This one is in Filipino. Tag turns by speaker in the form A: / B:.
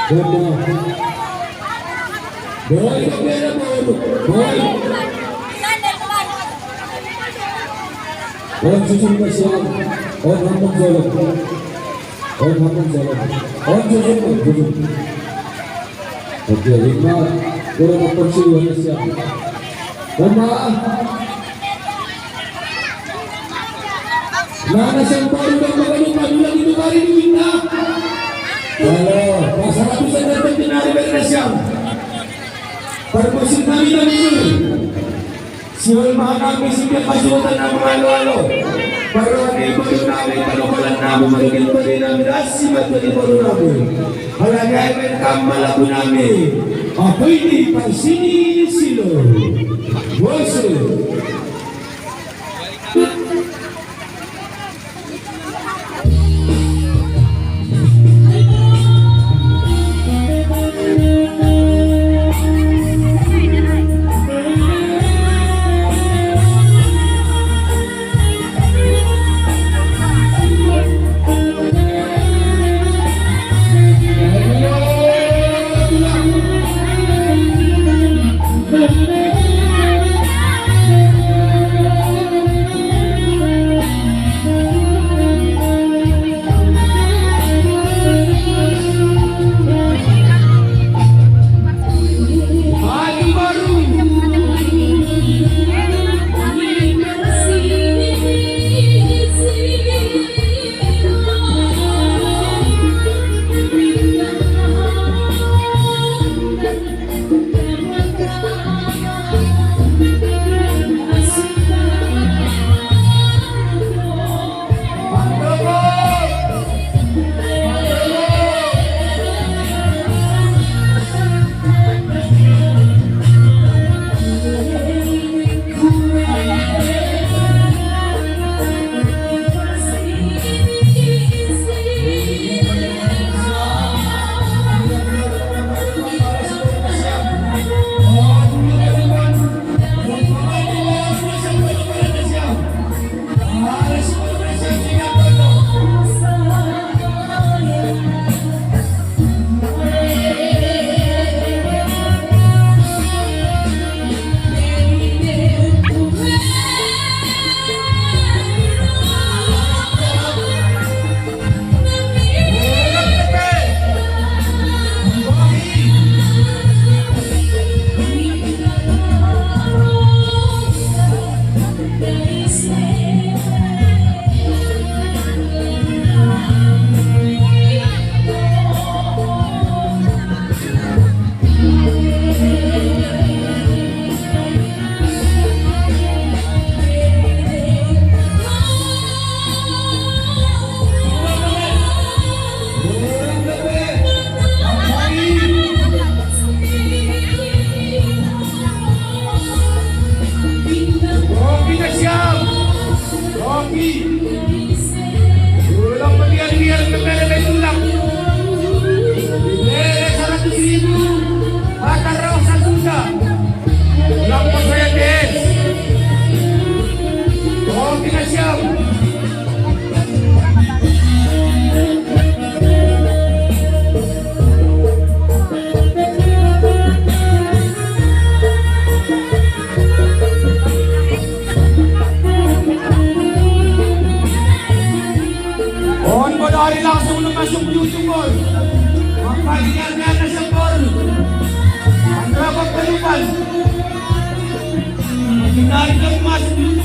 A: Boy, on susunod na siya. On hanggang zolong. On hanggang zolong. On susunod. Okay, lima. Puro magpagsiluhan na siya. Tama. Nana siyang baru ng magalupan. Ulang ito pa rin yung na. Halo, pasaratusan natin tinariban na siya. Pagpasin namin ang ito. Siwal mahanapin siya kasuotan ng mga halo-halo. Para ang ibang namin, panukalan namin, malagyan pa rin namin, asimat pa rin paro namin. Halagay may kamala po namin. Ako'y di pansini silo. Boso.
B: Dari langsung masuk ujung gol. Maka lihatnya ada gol. Berapa pelukan? Menarik masuk